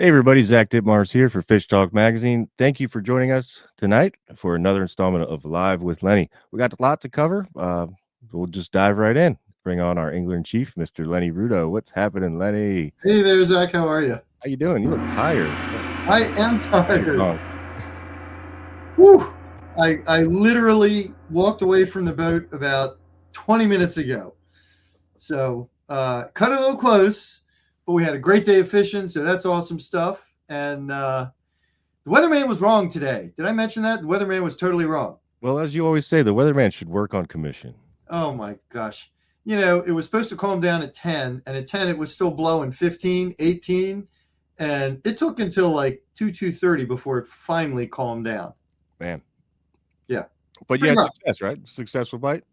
Hey everybody, Zach Ditmars here for Fish Talk Magazine. Thank you for joining us tonight for another installment of Live with Lenny. We got a lot to cover. We'll just dive right in. Bring on our angler in chief, Mr. Lenny Rudo. What's happening, Lenny? Hey there, Zach. How are you? How you doing? You look tired. I am tired. Wrong. Whew. I literally walked away from the boat about 20 minutes ago. So cut a little close, but we had a great day of fishing, so that's awesome stuff. And the weatherman was wrong today. Did I mention that? The weatherman was totally wrong. Well, as you always say, the weatherman should work on commission. Oh my gosh. You know, it was supposed to calm down at 10, and at 10 it was still blowing 15, 18, and it took until like 2:30 before it finally calmed down. Man. Yeah. But you had success, right? Successful bite?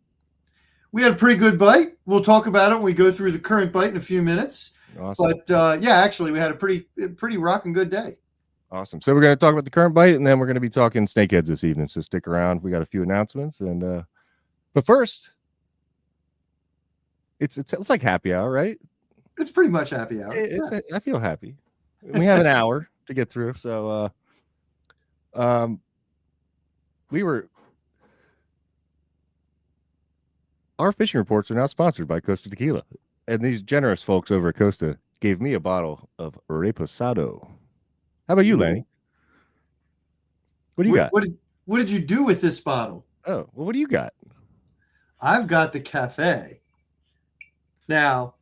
We had a pretty good bite. We'll talk about it when we go through the current bite in a few minutes. Awesome. But yeah, actually, we had a pretty rocking good day. Awesome. So we're going to talk about the current bite, and then we're going to be talking snakeheads this evening. So stick around. We got a few announcements, and but first, it's like happy hour, right? It's pretty much happy hour. I feel happy. We have an hour to get through, so our fishing reports are now sponsored by Costa Tequila, and these generous folks over at Costa gave me a bottle of reposado. How about you, Lenny? What do you got? What did you do with this bottle? Oh, well, what do you got? I've got the cafe. Now,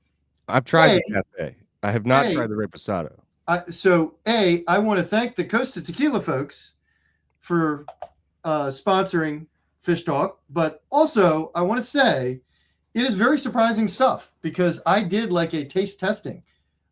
I've tried the cafe. I have not tried the reposado. I want to thank the Costa Tequila folks for sponsoring Fish Talk, but also I want to say it is very surprising stuff because I did like a taste testing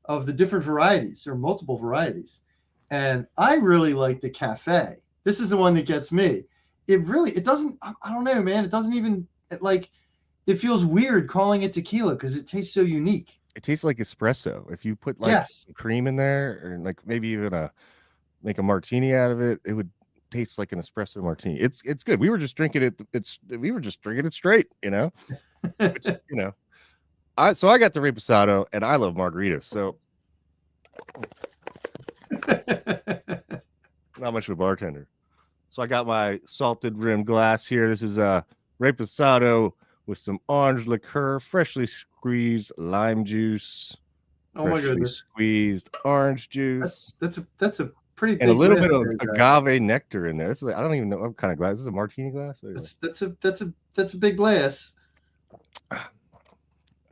of the different varieties or multiple varieties, and I really like the cafe. This is the one that gets me. It doesn't, I don't know, man. It doesn't even it feels weird calling it tequila because it tastes so unique. It tastes like espresso. If you put like cream in there, or like maybe even make a martini out of it, it would taste like an espresso martini. It's good. We were just drinking it. We were just drinking it straight, you know. Which, you know, I got the reposado, and I love margaritas. So not much of a bartender. So I got my salted rim glass here. This is a reposado with some orange liqueur, freshly squeezed lime juice. Oh my goodness! Squeezed orange juice. That's a pretty big, and a little bit of agave nectar in there. This is I don't even know what kind of glass. This is a martini glass. That's a big glass.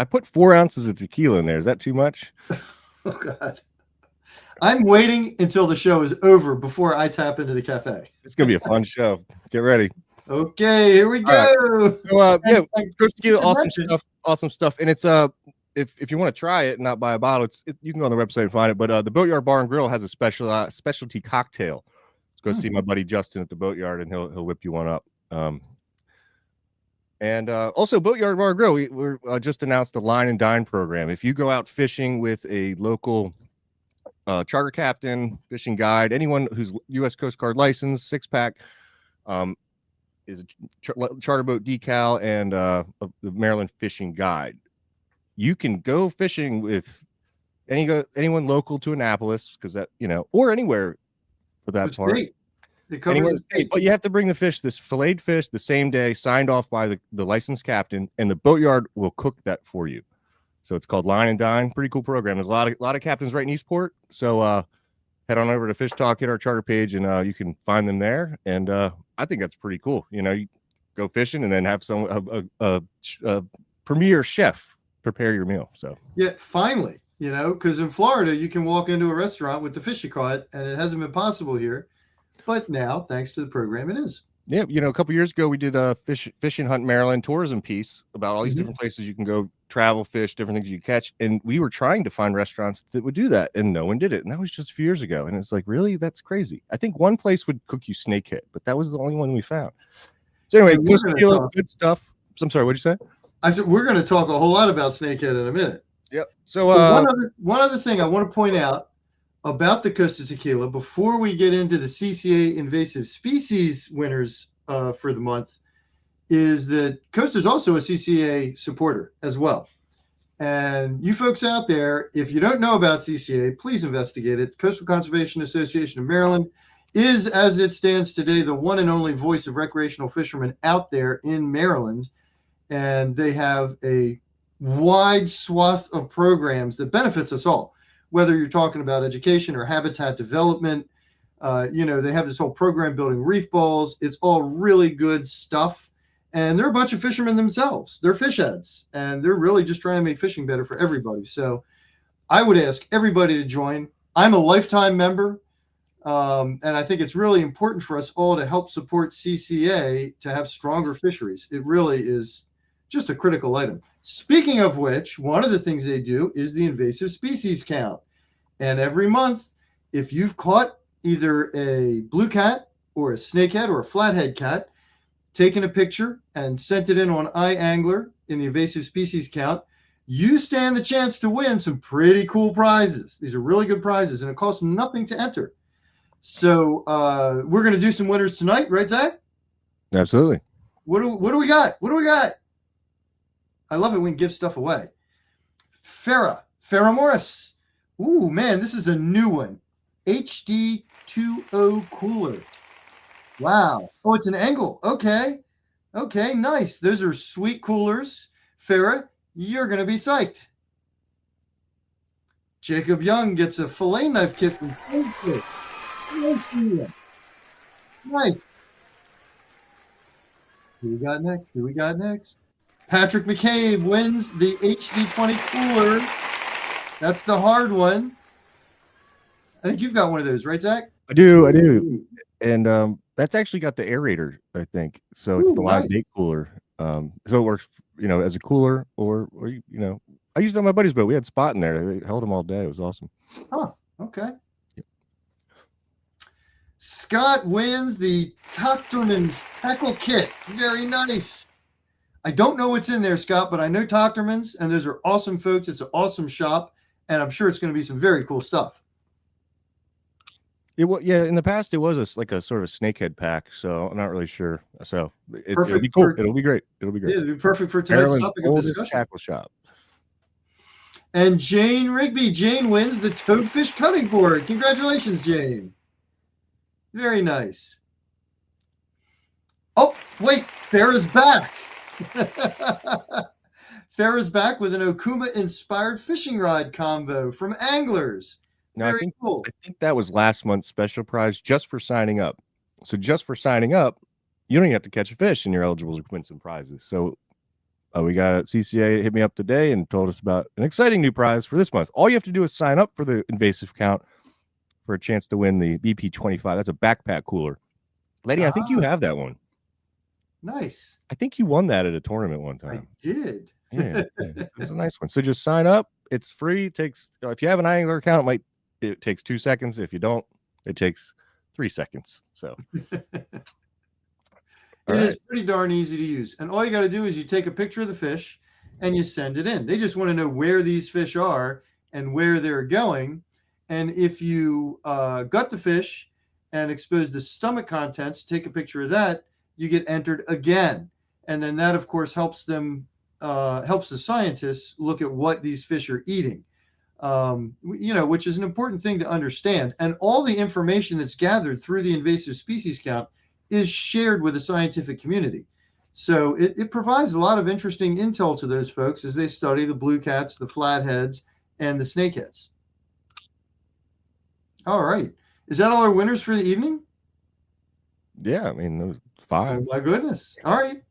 I put 4 ounces of tequila in there. Is that too much? Oh God. I'm waiting until the show is over before I tap into the cafe. It's gonna be a fun show. Get ready. Okay, here we go. Right. So, Costa Tequila, awesome stuff. And it's if you want to try it and not buy a bottle, you can go on the website and find it. But the Boatyard Bar and Grill has a specialty cocktail. Let's go see my buddy Justin at the Boatyard, and he'll whip you one up. And also Boatyard Bar and Grill, we're just announced the Line and Dine program. If you go out fishing with a local charter captain, fishing guide, anyone who's U.S. Coast Guard licensed, 6-pack, is a charter boat decal, and the Maryland fishing guide. You can go fishing with anyone local to Annapolis, because that, you know, or anywhere for that part. Anywhere state. But you have to bring the fish, this filleted fish, the same day, signed off by the licensed captain, and the Boatyard will cook that for you. So it's called Line and Dine. Pretty cool program. There's a lot of captains right in Eastport. So head on over to Fish Talk, hit our charter page, and you can find them there. And I think that's pretty cool. You know, you go fishing and then have a premier chef prepare your meal. So yeah, finally, you know, because in Florida you can walk into a restaurant with the fish you caught, and it hasn't been possible here. But now, thanks to the program, it is. Yeah, you know, a couple years ago we did a Fish and Hunt Maryland tourism piece about all these different places you can go travel, fish, different things you catch, and we were trying to find restaurants that would do that, and no one did it, and that was just a few years ago. And it's like, really, that's crazy. I think one place would cook you snakehead, but that was the only one we found. So anyway, good stuff. I'm sorry, what'd you say? I said we're going to talk a whole lot about snakehead in a minute. Yep. So one other thing I want to point out about the Costa Tequila before we get into the CCA invasive species winners for the month is that Costa is also a CCA supporter as well. And you folks out there, if you don't know about CCA, please investigate it. Coastal Conservation Association of Maryland is, as it stands today, the one and only voice of recreational fishermen out there in Maryland. And they have a wide swath of programs that benefits us all, whether you're talking about education or habitat development. They have this whole program building reef balls. It's all really good stuff. And they're a bunch of fishermen themselves. They're fish heads, and they're really just trying to make fishing better for everybody. So I would ask everybody to join. I'm a lifetime member, and I think it's really important for us all to help support CCA to have stronger fisheries. It really is just a critical item. Speaking of which, one of the things they do is the invasive species count. And every month, if you've caught either a blue cat or a snakehead or a flathead cat, taken a picture and sent it in on iAngler in the invasive species count, you stand the chance to win some pretty cool prizes. These are really good prizes, and it costs nothing to enter. So we're going to do some winners tonight, right, Zach? Absolutely. What do we got? What do we got? I love it when we give stuff away. Farrah Morris. Ooh, man, this is a new one. HD2O cooler. Wow. Oh, it's an angle. Okay. Okay, nice. Those are sweet coolers. Farrah, you're going to be psyched. Jacob Young gets a fillet knife kit from Facebook. Nice. Who we got next? Patrick McCabe wins the HD20 cooler. That's the hard one. I think you've got one of those, right, Zach? I do. And that's actually got the aerator, I think. So it's the live bait cooler. So it works, as a cooler or I used it on my buddy's boat. We had Spot in there. They held him all day. It was awesome. Huh. Okay. Yep. Scott wins the Tochterman's tackle kit. Very nice. I don't know what's in there, Scott, but I know Tochterman's, and those are awesome folks. It's an awesome shop, and I'm sure it's going to be some very cool stuff. In the past it was a sort of a snakehead pack, so I'm not really sure. So it'll be cool. It'll be great. Yeah, it'll be perfect for tonight's topic of discussion. Tackle shop. And Jane Rigby. Jane wins the Toadfish cutting board. Congratulations, Jane. Very nice. Oh, wait, Farrah's back. Farrah's back with an Okuma-inspired fishing rod combo from Anglers. No, I think that was last month's special prize just for signing up. So just for signing up, you don't even have to catch a fish, and you're eligible to win some prizes. So we got CCA hit me up today and told us about an exciting new prize for this month. All you have to do is sign up for the invasive count for a chance to win the BP25. That's a backpack cooler. Lady, I think you have that one. Nice. I think you won that at a tournament one time. I did. Yeah. It's a nice one. So just sign up. It's free. It takes, if you have an Angler account, it takes 2 seconds. If you don't, it takes 3 seconds. So it is pretty darn easy to use. And all you got to do is you take a picture of the fish and you send it in. They just want to know where these fish are and where they're going. And if you gut the fish and expose the stomach contents, take a picture of that, you get entered again. And then that, of course, helps the scientists look at what these fish are eating. Which is an important thing to understand. And all the information that's gathered through the invasive species count is shared with the scientific community. So it provides a lot of interesting intel to those folks as they study the blue cats, the flatheads, and the snakeheads. All right. Is that all our winners for the evening? Yeah, I mean, there was 5. Oh, my goodness. All right.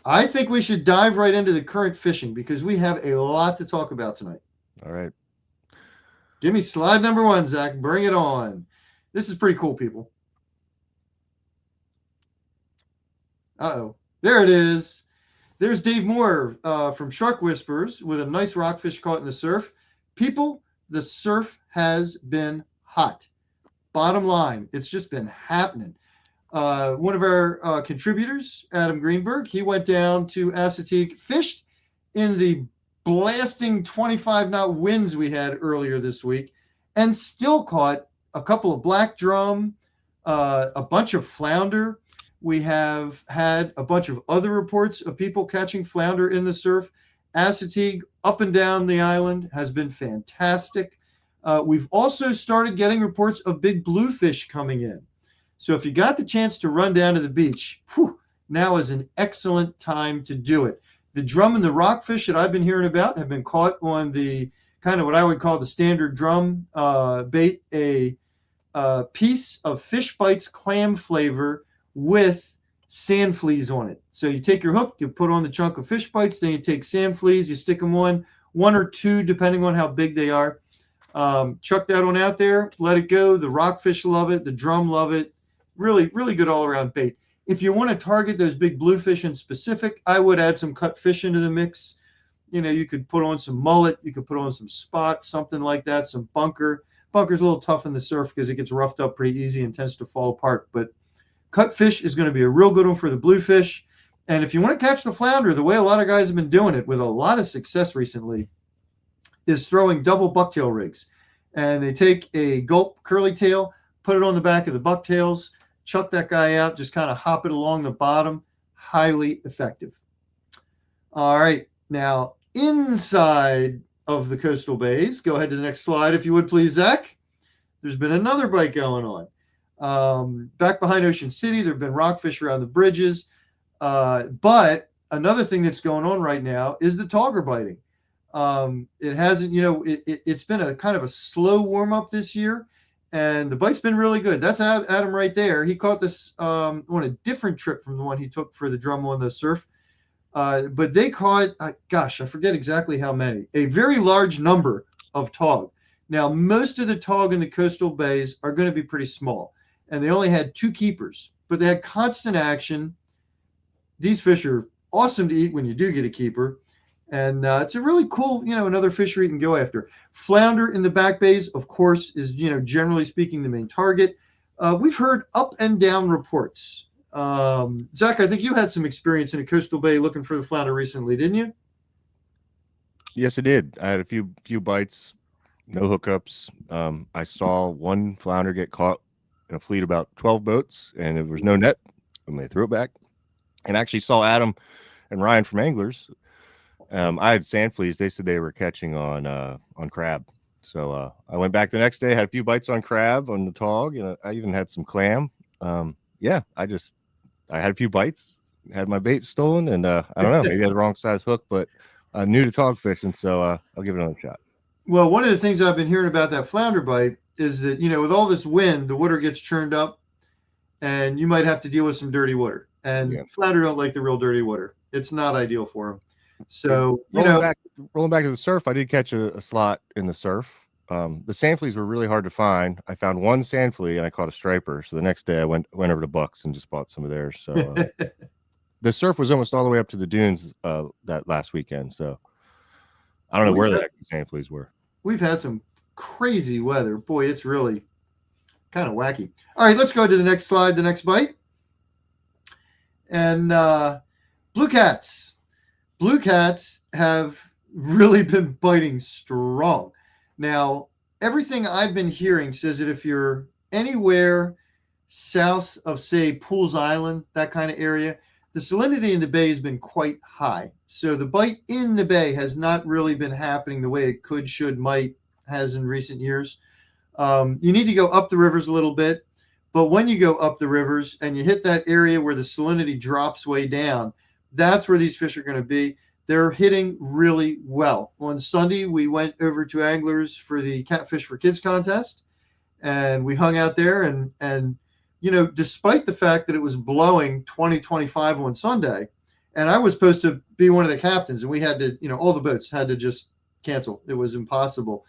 I think we should dive right into the current fishing because we have a lot to talk about tonight. All right. Give me slide number 1, Zach. Bring it on. This is pretty cool, people. Uh-oh. There it is. There's Dave Moore from Shark Whispers with a nice rockfish caught in the surf. People, the surf has been hot. Bottom line, it's just been happening. One of our contributors, Adam Greenberg, he went down to Chesapeake, fished in the blasting 25-knot winds we had earlier this week, and still caught a couple of black drum, a bunch of flounder. We have had a bunch of other reports of people catching flounder in the surf, Assateague up and down the island has been fantastic. We've also started getting reports of big bluefish coming in. So if you got the chance to run down to the beach, now is an excellent time to do it. The drum and the rockfish that I've been hearing about have been caught on the kind of what I would call the standard drum bait, a piece of fish bites clam flavor with sand fleas on it. So you take your hook, you put on the chunk of fish bites, then you take sand fleas, you stick them on, one or two depending on how big they are. Chuck that one out there, let it go. The rockfish love it, the drum love it. Really, really good all around bait. If you want to target those big bluefish in specific, I would add some cut fish into the mix. You know, you could put on some mullet, you could put on some spot, something like that, some bunker. Bunker's a little tough in the surf because it gets roughed up pretty easy and tends to fall apart. But cut fish is going to be a real good one for the bluefish. And if you want to catch the flounder, the way a lot of guys have been doing it with a lot of success recently is throwing double bucktail rigs. And they take a gulp curly tail, put it on the back of the bucktails, chuck that guy out, just kind of hop it along the bottom. Highly effective. All right. Now, inside of the coastal bays, go ahead to the next slide, if you would please, Zach. There's been another bite going on. Back behind Ocean City, there have been rockfish around the bridges. But another thing that's going on right now is the togger biting. It hasn't, it's been a kind of a slow warm up this year, and the bite's been really good. That's Adam right there. He caught this on a different trip from the one he took for the drum on the surf. But they caught, I forget exactly how many, a very large number of tog. Now, most of the tog in the coastal bays are going to be pretty small, and they only had 2 keepers, but they had constant action. These fish are awesome to eat when you do get a keeper. And it's a really cool, another fishery you can go after. Flounder in the back bays, of course, is, generally speaking, the main target. We've heard up and down reports. Zach, I think you had some experience in a coastal bay looking for the flounder recently, didn't you? Yes, I did. I had a few bites, no hookups. I saw one flounder get caught in a fleet of about 12 boats, and there was no net, and they threw it back. And actually saw Adam and Ryan from Anglers. I had sand fleas. They said they were catching on crab. So I went back the next day, had a few bites on crab on the tog, and I even had some clam. I had a few bites, had my bait stolen, and I don't know, maybe I had the wrong size hook, but I'm new to tog fishing, so I'll give it another shot. Well, one of the things I've been hearing about that flounder bite is that, with all this wind, the water gets churned up, and you might have to deal with some dirty water. And flounder don't like the real dirty water. It's not ideal for them. So, rolling back to the surf, I did catch a slot in the surf. The sand fleas were really hard to find. I found one sand flea and I caught a striper. So the next day I went over to Bucks and just bought some of theirs. So the surf was almost all the way up to the dunes that last weekend. So I don't know where the heck the sand fleas were. We've had some crazy weather. Boy, it's really kind of wacky. All right, let's go to the next slide, the next bite. And blue cats. Blue cats have really been biting strong. Now, everything I've been hearing says that if you're anywhere south of, say, Pools Island, that kind of area, the salinity in the bay has been quite high. So the bite in the bay has not really been happening the way it could, should, might, has in recent years. You need to go up the rivers a little bit. But when you go up the rivers and you hit that area where the salinity drops way down, that's where these fish are going to be. They're hitting really well. On Sunday, we went over to Anglers for the Catfish for Kids contest, and we hung out there. And despite the fact that it was blowing 20, 25 on Sunday, and I was supposed to be one of the captains, and we had to, all the boats had to just cancel. It was impossible.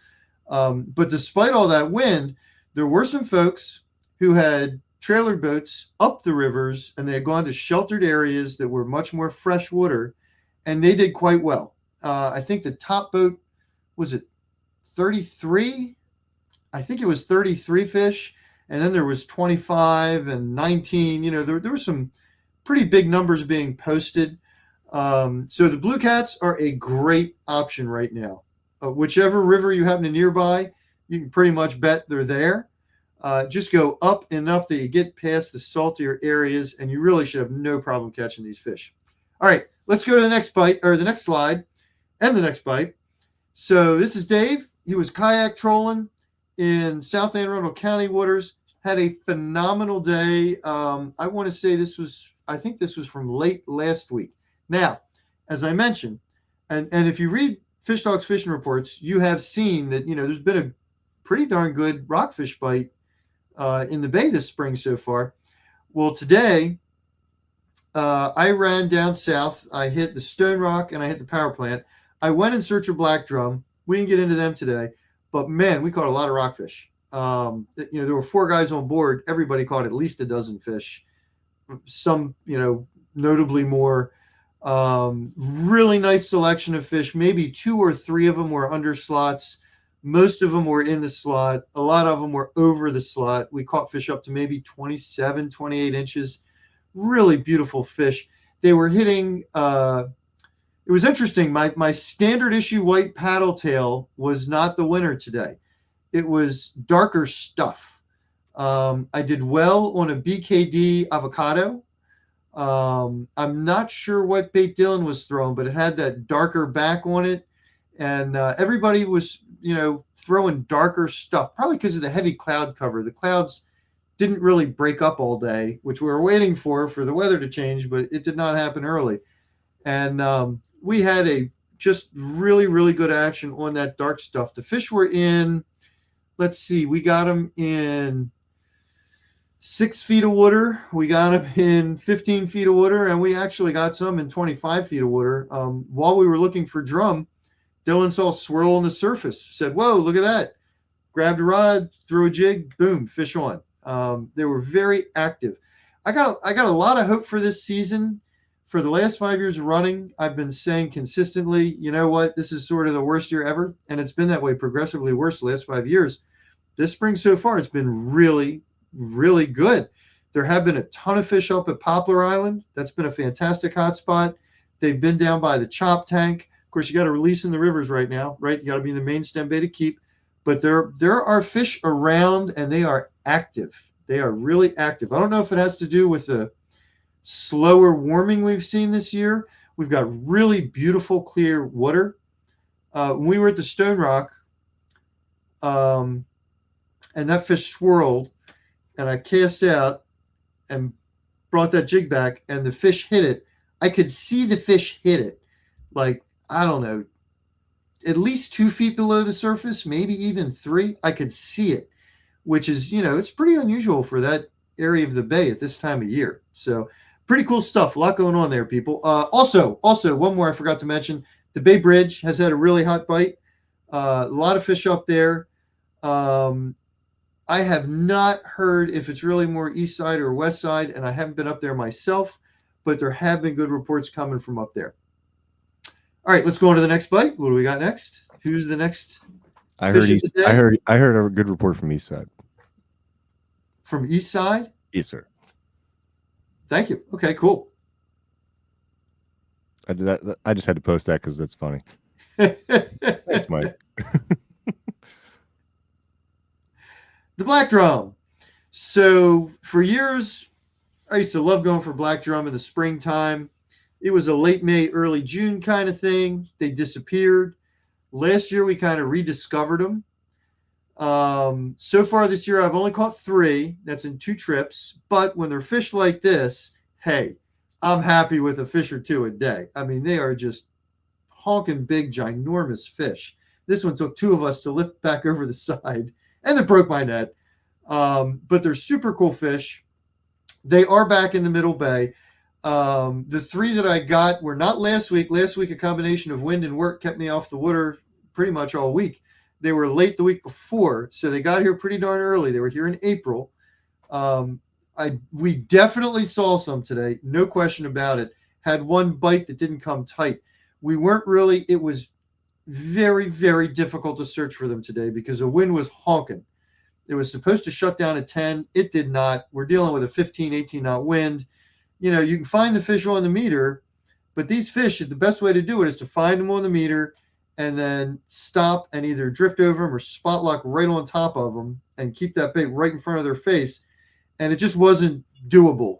But despite all that wind, there were some folks who had trailer boats up the rivers, and they had gone to sheltered areas that were much more fresh water, and they did quite well. I think the top boat, was it 33? I think it was 33 fish, and then there was 25 and 19. There were some pretty big numbers being posted. So the blue cats are a great option right now. Whichever river you happen to nearby, you can pretty much bet they're there. Just go up enough that you get past the saltier areas, and you really should have no problem catching these fish. All right, let's go to the next bite, or the next slide. and the next bite. So this is Dave. He was kayak trolling in South Anne Arundel County waters. Had a phenomenal day. I want to say I think this was from late last week. Now, as I mentioned, and if you read Fish Dog's fishing reports, you have seen that, there's been a pretty darn good rockfish bite in the bay this spring so far. Well, today, I ran down south. I hit the Stone Rock and I hit the power plant. I went in search of black drum. We didn't get into them today, but man, we caught a lot of rockfish. There were 4 guys on board. Everybody caught at least a dozen fish. Some, notably more. Really nice selection of fish. Maybe 2 or 3 of them were under slots. Most of them were in the slot. A lot of them were over the slot. We caught fish up to maybe 27, 28 inches. Really beautiful fish. They were hitting, it was interesting. My standard issue white paddle tail was not the winner today. It was darker stuff. I did well on a BKD avocado. I'm not sure what bait Dylan was throwing, but it had that darker back on it. And everybody was, throwing darker stuff, probably because of the heavy cloud cover. The clouds didn't really break up all day, which we were waiting for the weather to change, but it did not happen early. And we had a just really, really good action on that dark stuff. The fish were in, let's see, we got them in 6 feet of water. We got them in 15 feet of water, and we actually got some in 25 feet of water. While we were looking for drum, Dylan saw a swirl on the surface, said, "Whoa, look at that." Grabbed a rod, threw a jig, boom, fish on. They were very active. I got a lot of hope for this season. For the last 5 years running, I've been saying consistently, you know what, this is sort of the worst year ever. And it's been that way, progressively worse the last 5 years. This spring so far, it's been really, really good. There have been a ton of fish up at Poplar Island. That's been a fantastic hot spot. They've been down by the chop tank. Of course, you got to release in the rivers right now, right? You got to be in the main stem bay to keep. But there are fish around, and they are active. They are really active. I don't know if it has to do with the slower warming we've seen this year. We've got really beautiful, clear water. When we were at the Stone Rock, and that fish swirled, and I cast out and brought that jig back, and the fish hit it. I could see the fish hit it. Like, I don't know, at least 2 feet below the surface, maybe even 3. I could see it, which is, it's pretty unusual for that area of the bay at this time of year. So pretty cool stuff. A lot going on there, people. Also, one more I forgot to mention. The Bay Bridge has had a really hot bite. A lot of fish up there. I have not heard if it's really more east side or west side, and I haven't been up there myself, but there have been good reports coming from up there. All right, let's go on to the next bite. What do we got next? Who's the next? I heard a good report from east side. From east side? Yes, sir. Thank you. Okay, cool. I did that. I just had to post that because that's funny. Thanks, Mike. The black drum. So for years, I used to love going for black drum in the springtime. It was a late May, early June kind of thing. They disappeared. Last year, we kind of rediscovered them. So far this year, I've only caught 3. That's in 2 trips. But when they're fish like this, hey, I'm happy with a fish or 2 a day. I mean, they are just honking big, ginormous fish. This one took 2 of us to lift back over the side, and it broke my net. But they're super cool fish. They are back in the middle bay. The 3 that I got were not last week. Last week, a combination of wind and work kept me off the water pretty much all week. They were late the week before, so they got here pretty darn early. They were here in April. We definitely saw some today, no question about it. Had one bite that didn't come tight. It was very, very difficult to search for them today because the wind was honking. It was supposed to shut down at 10. It did not. We're dealing with a 15, 18 knot wind. You can find the fish on the meter, but these fish, the best way to do it is to find them on the meter and then stop and either drift over them or spot lock right on top of them and keep that bait right in front of their face. And it just wasn't doable.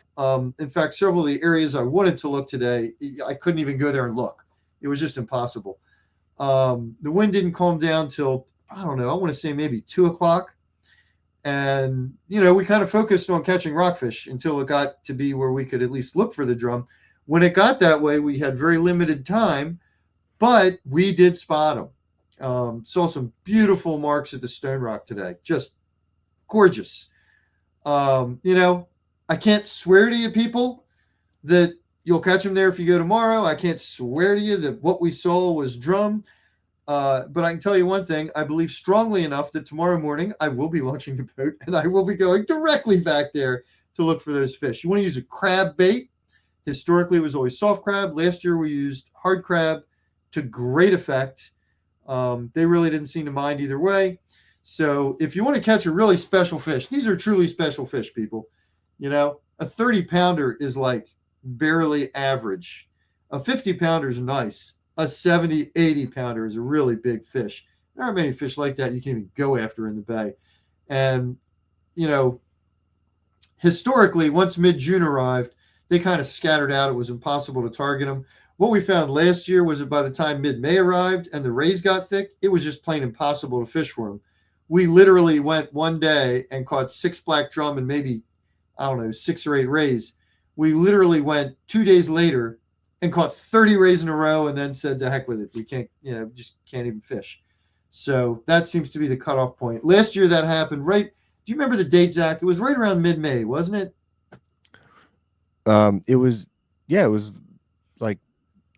In fact, several of the areas I wanted to look today, I couldn't even go there and look. It was just impossible. The wind didn't calm down till, I don't know, I want to say maybe 2 o'clock. And, we kind of focused on catching rockfish until it got to be where we could at least look for the drum. When it got that way, we had very limited time, but we did spot them. Saw some beautiful marks at the Stone Rock today. Just gorgeous. I can't swear to you people that you'll catch them there if you go tomorrow. I can't swear to you that what we saw was drum. But I can tell you one thing. I believe strongly enough that tomorrow morning I will be launching the boat and I will be going directly back there to look for those fish. You want to use a crab bait. Historically, it was always soft crab. Last year, we used hard crab to great effect. They really didn't seem to mind either way. So if you want to catch a really special fish, these are truly special fish, people. A 30-pounder is like barely average. A 50-pounder is nice. A 70, 80-pounder is a really big fish. There aren't many fish like that you can even go after in the bay. And, historically, once mid-June arrived, they kind of scattered out. It was impossible to target them. What we found last year was that by the time mid-May arrived and the rays got thick, it was just plain impossible to fish for them. We literally went one day and caught 6 black drum and maybe, 6 or 8 rays. We literally went 2 days later and caught 30 rays in a row and then said, to heck with it. We can't, just can't even fish. So that seems to be the cutoff point. Last year that happened right. Do you remember the date, Zach? It was right around mid-May, wasn't it? It was like,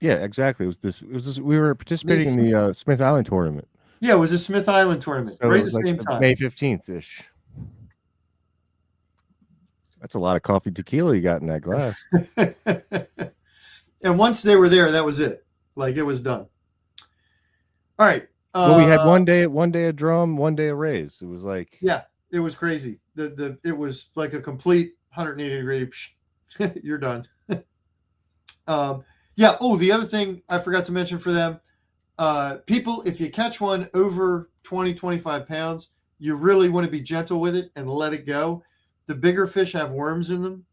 exactly. It was this, we were participating in the Smith Island tournament. Yeah, it was a Smith Island tournament, so right at the same time. May 15th-ish. That's a lot of coffee tequila you got in that glass. And once they were there, that was it. Like, it was done. All right. Well, we had one day a drum, one day a raise. It was like, yeah, it was crazy. It was like a complete 180-degree. You're done. Yeah. Oh, the other thing I forgot to mention for them, people, if you catch one over 20, 25 pounds, you really want to be gentle with it and let it go. The bigger fish have worms in them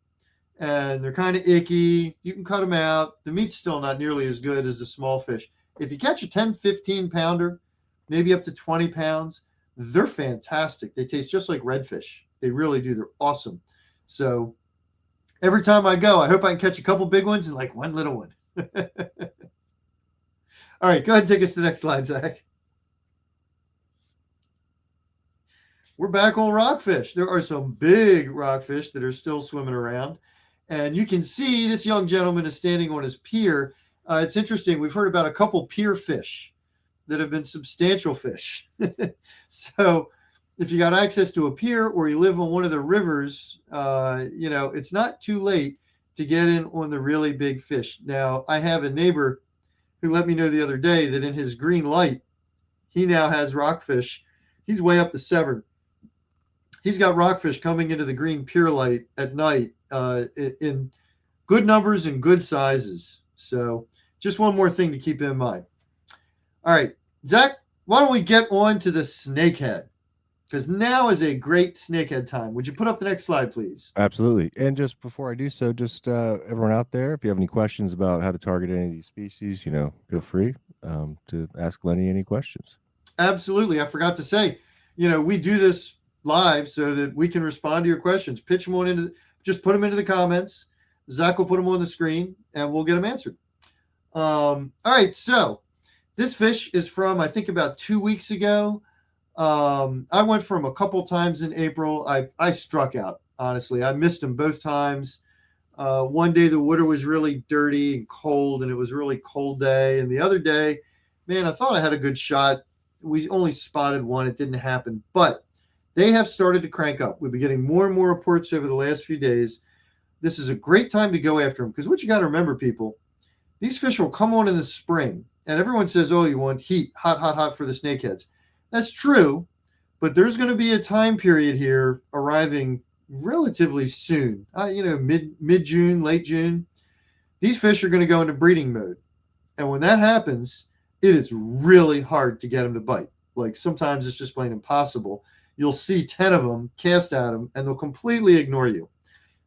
and they're kind of icky. You can cut them out. The meat's still not nearly as good as the small fish. If you catch a 10, 15 pounder, maybe up to 20 pounds, they're fantastic. They taste just like redfish. They really do. They're awesome. So every time I go, I hope I can catch a couple big ones and like one little one. All right, go ahead and take us to the next slide, Zach. We're back on rockfish. There are some big rockfish that are still swimming around. And you can see this young gentleman is standing on his pier. It's interesting. We've heard about a couple pier fish that have been substantial fish. So if you got access to a pier or you live on one of the rivers, it's not too late to get in on the really big fish. Now, I have a neighbor who let me know the other day that in his green light, he now has rockfish. He's way up the Severn. He's got rockfish coming into the green pier light at night in good numbers and good sizes. So just one more thing to keep in mind. All right, Zach, why don't we get on to the snakehead? Because now is a great snakehead time. Would you put up the next slide, please? Absolutely. And just before I do so, just everyone out there, if you have any questions about how to target any of these species, feel free to ask Lenny any questions. Absolutely. I forgot to say, we do this live so that we can respond to your questions. Pitch them on just put them into the comments. Zach will put them on the screen and we'll get them answered. All right. So this fish is from, I think, about 2 weeks ago. I went from a couple times in April. I struck out, honestly. I missed them both times. One day the water was really dirty and cold and it was a really cold day. And the other day, man, I thought I had a good shot. We only spotted one. It didn't happen, but they have started to crank up. We've been getting more and more reports over the last few days. This is a great time to go after them because what you got to remember, people, these fish will come on in the spring and everyone says, oh, you want heat, hot, hot, hot for the snakeheads. That's true, but there's going to be a time period here arriving relatively soon, mid-June, late June. These fish are going to go into breeding mode. And when that happens, it is really hard to get them to bite. Like sometimes it's just plain impossible. You'll see 10 of them cast at them and they'll completely ignore you.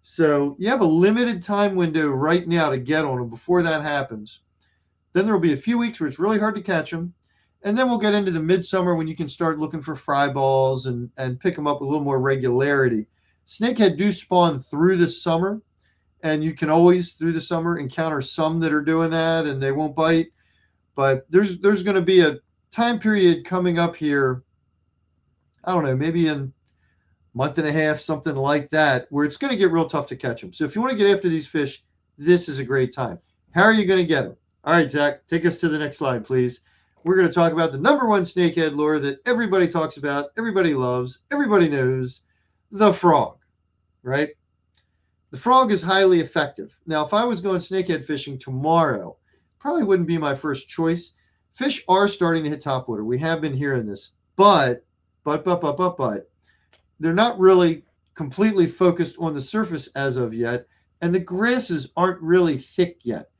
So you have a limited time window right now to get on them before that happens. Then there will be a few weeks where it's really hard to catch them. And then we'll get into the midsummer when you can start looking for fry balls and pick them up with a little more regularity. Snakehead do spawn through the summer, and you can always through the summer encounter some that are doing that and they won't bite. But there's going to be a time period coming up here, I don't know, maybe in month and a half, something like that, where it's going to get real tough to catch them. So if you want to get after these fish, this is a great time. How are you going to get them? All right, Zach, take us to the next slide, please. We're going to talk about the number one snakehead lure that everybody talks about, everybody loves, everybody knows, the frog, right? The frog is highly effective. Now, if I was going snakehead fishing tomorrow, probably wouldn't be my first choice. Fish are starting to hit topwater. We have been hearing this, but they're not really completely focused on the surface as of yet, and the grasses aren't really thick yet.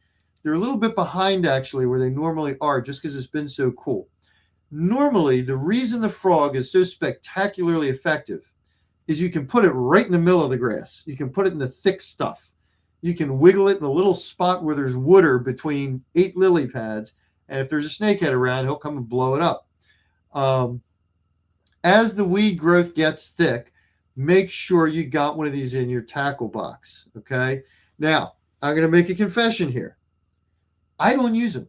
They're a little bit behind actually where they normally are just because it's been so cool. Normally, the reason the frog is so spectacularly effective is you can put it right in the middle of the grass. You can put it in the thick stuff. You can wiggle it in a little spot where there's water between 8 lily pads, and if there's a snakehead around, he'll come and blow it up. As the weed growth gets thick, make sure you got one of these in your tackle box, okay? Now, I'm going to make a confession here. I don't use them.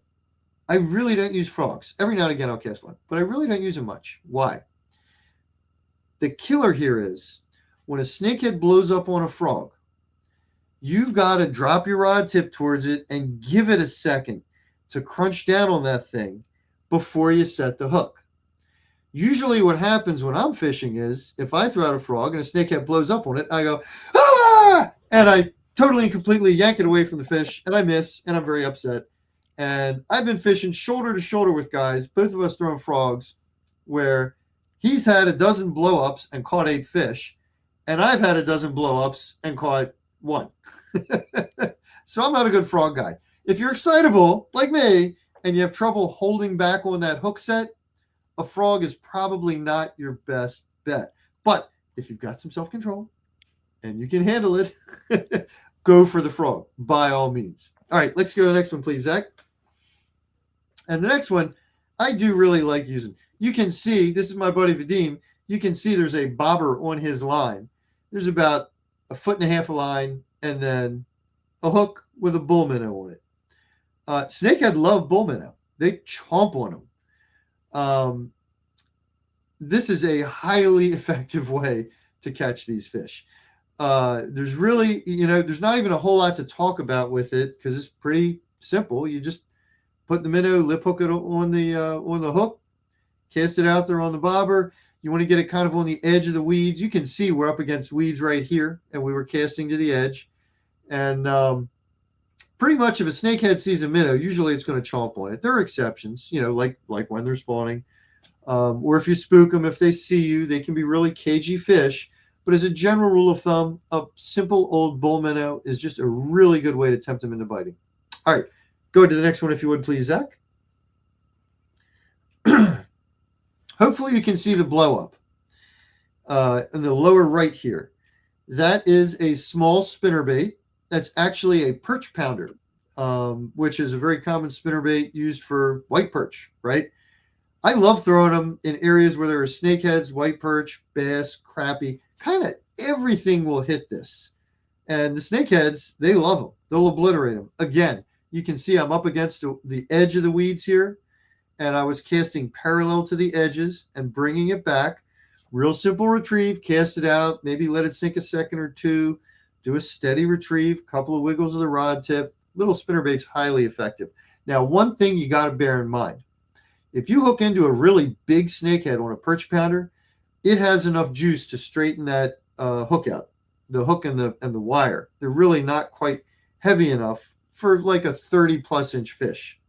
I really don't use frogs. Every now and again I'll cast one, but I really don't use them much. Why? The killer here is when a snakehead blows up on a frog, you've got to drop your rod tip towards it and give it a second to crunch down on that thing before you set the hook. Usually what happens when I'm fishing is if I throw out a frog and a snakehead blows up on it, I go, ah! And I totally and completely yank it away from the fish and I miss and I'm very upset. And I've been fishing shoulder to shoulder with guys, both of us throwing frogs, where he's had a dozen blow-ups and caught 8 fish, and I've had a dozen blow-ups and caught 1. So I'm not a good frog guy. If you're excitable, like me, and you have trouble holding back on that hook set, a frog is probably not your best bet. But if you've got some self-control and you can handle it, go for the frog, by all means. All right, let's go to the next one, please, Zach. And the next one, I do really like using. You can see, this is my buddy Vadim. You can see there's a bobber on his line. There's about 1.5 foot of line and then a hook with a bull minnow on it. Snakehead love bull minnow. They chomp on them. This is a highly effective way to catch these fish. There's really, there's not even a whole lot to talk about with it because it's pretty simple. You just put the minnow, lip hook it on the hook, cast it out there on the bobber. You want to get it kind of on the edge of the weeds. You can see we're up against weeds right here, and we were casting to the edge. And pretty much if a snakehead sees a minnow, usually it's going to chomp on it. There are exceptions, like when they're spawning. Or if you spook them, if they see you, they can be really cagey fish. But as a general rule of thumb, a simple old bull minnow is just a really good way to tempt them into biting. All right, go to the next one if you would, please, Zach. Hopefully you can see the blow up in the lower right here. That is a small spinnerbait. That's actually a perch pounder, which is a very common spinnerbait used for white perch, right? I love throwing them in areas where there are snakeheads, white perch, bass, crappie. Kind of everything will hit this. And the snakeheads, they love them. They'll obliterate them. Again, you can see I'm up against the edge of the weeds here, and I was casting parallel to the edges and bringing it back. Real simple retrieve, cast it out, maybe let it sink a second or two, do a steady retrieve, couple of wiggles of the rod tip. Little spinnerbait's highly effective. Now, one thing you got to bear in mind, if you hook into a really big snakehead on a perch pounder, it has enough juice to straighten that hook out, the hook and the wire. They're really not quite heavy enough for like a 30+ inch fish.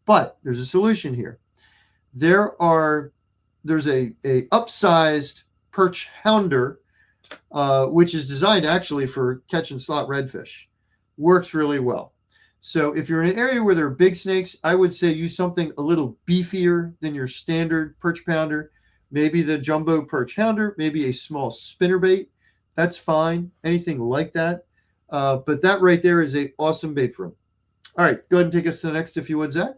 But there's a solution here. There's a upsized perch hounder, which is designed actually for catching slot redfish. Works really well. So if you're in an area where there are big snakes, I would say use something a little beefier than your standard perch pounder. Maybe the jumbo perch hounder, maybe a small spinnerbait. That's fine. Anything like that. But that right there is an awesome bait for them. All right, go ahead and take us to the next if you would, Zach.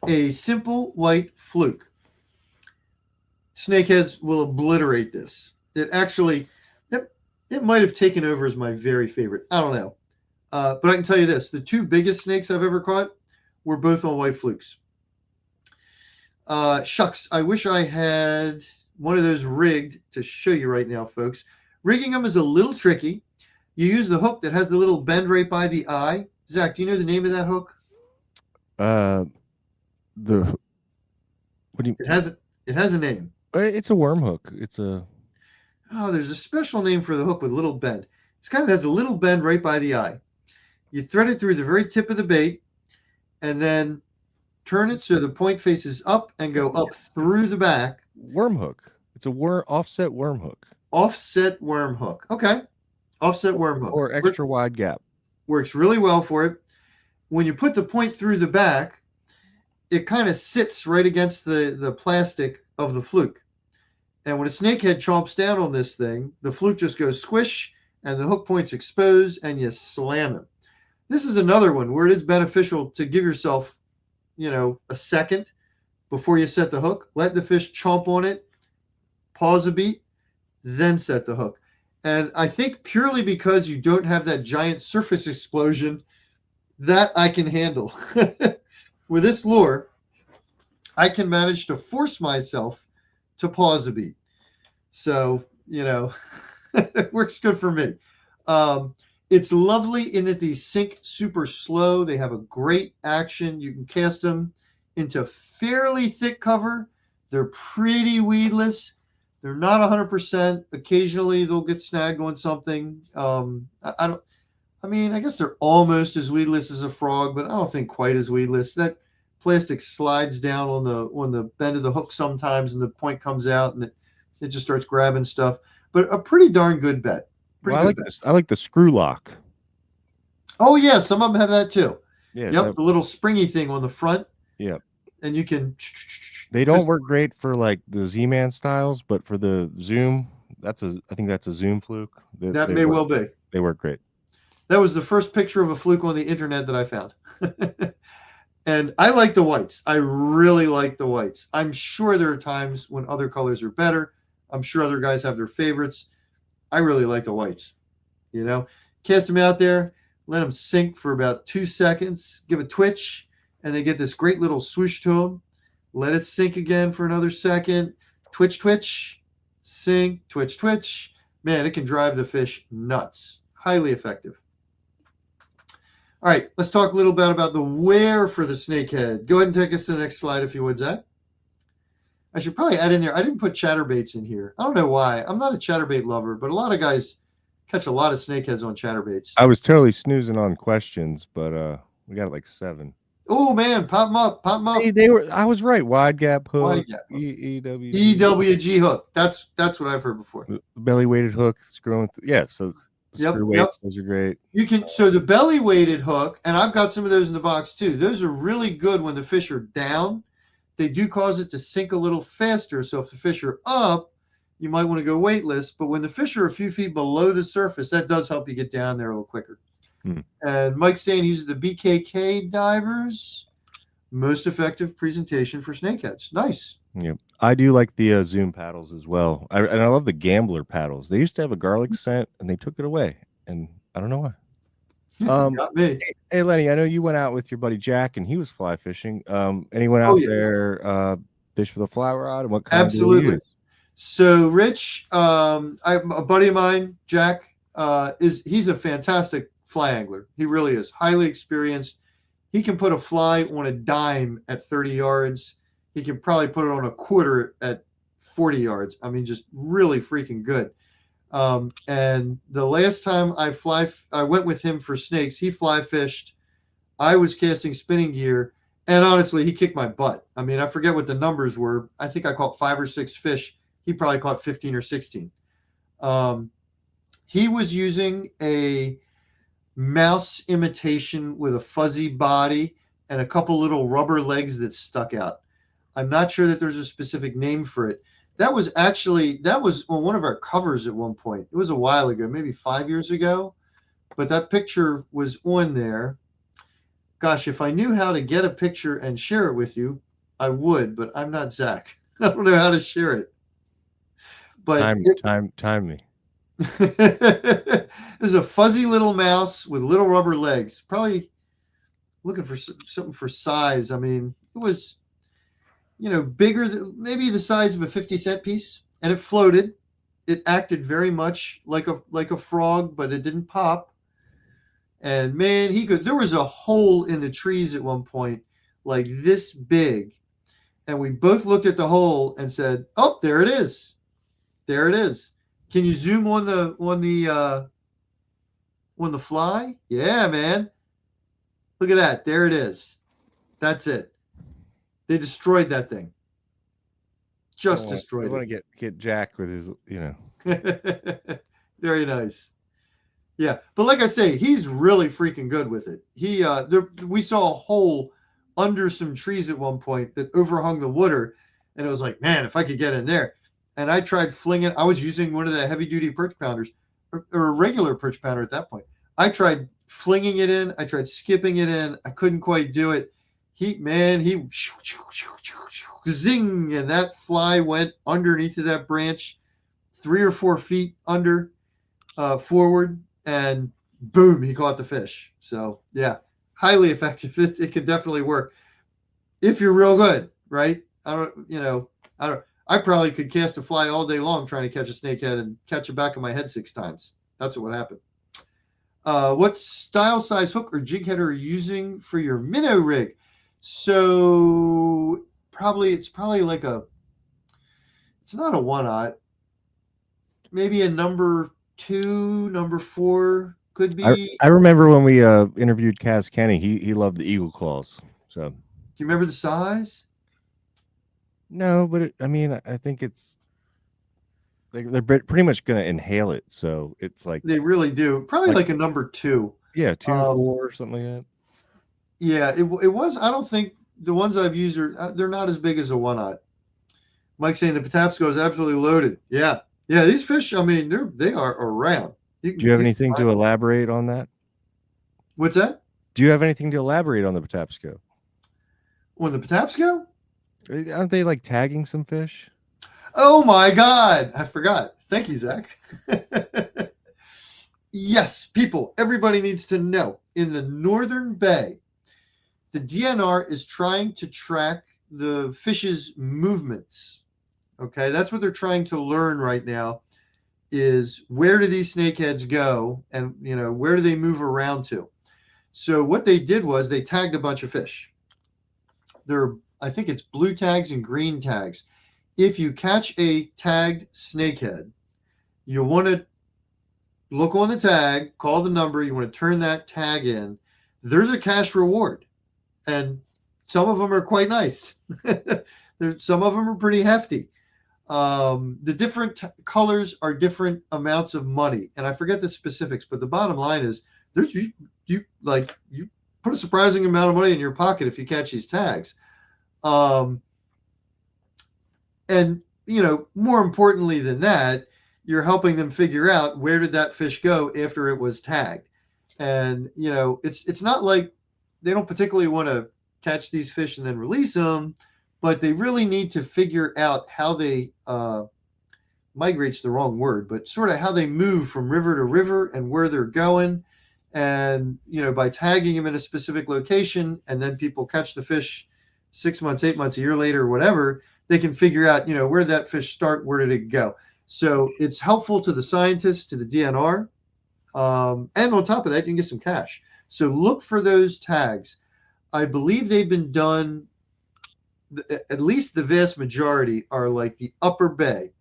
a simple white fluke, snakeheads will obliterate this. It actually, it might have taken over as my very favorite. I don't know. But I can tell you this, the two biggest snakes I've ever caught were both on white flukes. Shucks, I wish I had one of those rigged to show you right now, folks. Rigging them is a little tricky. You use the hook that has the little bend right by the eye. Zach, do you know the name of that hook? The what do you? It has a name. It's a worm hook. It's a there's a special name for the hook with a little bend. It's kind of has a little bend right by the eye. You thread it through the very tip of the bait, and then turn it so the point faces up and go up through the back. Worm hook. It's a offset worm hook. Offset worm hook. Okay. Offset worm hook. Or extra wide gap. Works really well for it. When you put the point through the back, it kind of sits right against the plastic of the fluke. And when a snakehead chomps down on this thing, the fluke just goes squish and the hook point's exposed and you slam it. This is another one where it is beneficial to give yourself, a second before you set the hook. Let the fish chomp on it, pause a beat, then set the hook. And I think purely because you don't have that giant surface explosion, that I can handle. With this lure, I can manage to force myself to pause a beat. So, it works good for me. It's lovely in that these sink super slow. They have a great action. You can cast them into fairly thick cover. They're pretty weedless. They're not 100%. Occasionally they'll get snagged on something. I guess they're almost as weedless as a frog, but I don't think quite as weedless. That plastic slides down on the bend of the hook sometimes, and the point comes out, and it just starts grabbing stuff. But a pretty darn good bet. I like the screw lock. Oh yeah, some of them have that too. Yeah. Yep, the little springy thing on the front. Yep. And you can. They don't work great for like the Z-Man styles, but for the Zoom, I think that's a Zoom fluke. That may well be. They work great. That was the first picture of a fluke on the internet that I found. And I like the whites. I really like the whites. I'm sure there are times when other colors are better. I'm sure other guys have their favorites. I really like the whites. Cast them out there, let them sink for about 2 seconds, give a twitch, and they get this great little swoosh to them. Let it sink again for another second. Twitch, twitch, sink, twitch, twitch. Man, it can drive the fish nuts. Highly effective. All right, let's talk a little bit about the wear for the snakehead. Go ahead and take us to the next slide if you would, Zach. I should probably add in there, I didn't put chatterbaits in here. I don't know why. I'm not a chatterbait lover, but a lot of guys catch a lot of snakeheads on chatterbaits. I was totally snoozing on questions, but we got like 7. Oh man, pop them up. Hey, I was right. Wide gap hook. EWG hook. That's what I've heard before. Belly weighted hook, screwing. So screw weights, those are great. So the belly weighted hook, and I've got some of those in the box too. Those are really good when the fish are down. They do cause it to sink a little faster. So if the fish are up, you might want to go weightless. But when the fish are a few feet below the surface, that does help you get down there a little quicker. And Mike's saying he uses the BKK divers. Most effective presentation for snakeheads. Nice. Yep. I do like the Zoom paddles as well. And I love the Gambler paddles. They used to have a garlic scent, and they took it away. And I don't know why. Got me. Hey Lenny, I know you went out with your buddy Jack, and he was fly fishing. And he went out there fish with a fly rod. And what kind? Absolutely. Did he use? So Rich, a buddy of mine, Jack, he's a fantastic fly angler. He really is highly experienced. He can put a fly on a dime at 30 yards. He can probably put it on a quarter at 40 yards. I mean, just really freaking good. And the last time I went with him for snakes, he fly fished. I was casting spinning gear, and honestly, he kicked my butt. I mean, I forget what the numbers were. I think I caught 5 or 6 fish. He probably caught 15 or 16. He was using a mouse imitation with a fuzzy body and a couple little rubber legs that stuck out. I'm not sure that there's a specific name for it. That was on one of our covers at one point. It was a while ago, maybe 5 years ago, but that picture was on there. Gosh, if I knew how to get a picture and share it with you, I would, but I'm not Zach. I don't know how to share it. But time me. There's a fuzzy little mouse with little rubber legs. Probably looking for something for size. I mean, it was, bigger than maybe the size of a 50-cent piece, and it floated. It acted very much like a frog, but it didn't pop. And man, there was a hole in the trees at one point, like this big. And we both looked at the hole and said, "Oh, there it is. There it is." Can you zoom on the fly? Yeah, man. Look at that. There it is. That's it. They destroyed that thing. Just destroyed it. I want to get Jack with his, Very nice. Yeah, but like I say, he's really freaking good with it. We saw a hole under some trees at one point that overhung the water, and it was like, man, if I could get in there. And I tried flinging. I was using one of the heavy-duty perch pounders, or a regular perch pounder at that point. I tried flinging it in. I tried skipping it in. I couldn't quite do it. He zing, and that fly went underneath of that branch, 3 or 4 feet under, forward, and boom, he caught the fish. So yeah, highly effective. It can definitely work if you're real good, right? I probably could cast a fly all day long trying to catch a snakehead and catch the back of my head 6 times. That's what would happen. What style, size hook or jig head are you using for your minnow rig? So it's probably like it's not a 1/0. Maybe a number 2, number 4 could be. I remember when we interviewed Kaz Kenny, he loved the eagle claws. So do you remember the size? No, but I think it's they're pretty much going to inhale it. So it's like they really do. Probably like a number 2. Yeah, 2, 4, something like that. Yeah, it was. I don't think the ones I've used they're not as big as a 1/0. Mike's saying the Patapsco is absolutely loaded. Yeah. These fish, they are around. Do you have anything to elaborate on that? What's that? Do you have anything to elaborate on the Patapsco? On the Patapsco? Aren't they like tagging some fish? Oh my God. I forgot. Thank you, Zach. Yes, people, everybody needs to know. In the Northern Bay, the DNR is trying to track the fish's movements. Okay, that's what they're trying to learn right now, is where do these snakeheads go, and where do they move around to? So what they did was they tagged a bunch of fish. I think it's blue tags and green tags. If you catch a tagged snakehead, you want to look on the tag, call the number, you want to turn that tag in. There's a cash reward, and some of them are quite nice. Some of them are pretty hefty. The different colors are different amounts of money, and I forget the specifics, but the bottom line is you put a surprising amount of money in your pocket if you catch these tags. And more importantly than that, you're helping them figure out where did that fish go after it was tagged. And it's not like they don't particularly want to catch these fish and then release them, but they really need to figure out how they migrate's the wrong word, but sort of how they move from river to river and where they're going. And by tagging them in a specific location, and then people catch the fish 6 months, 8 months, a year later, or whatever, they can figure out where did that fish start, where did it go. So it's helpful to the scientists, to the DNR, and on top of that, you can get some cash. So look for those tags. I believe they've been done. At least the vast majority are like the upper bay,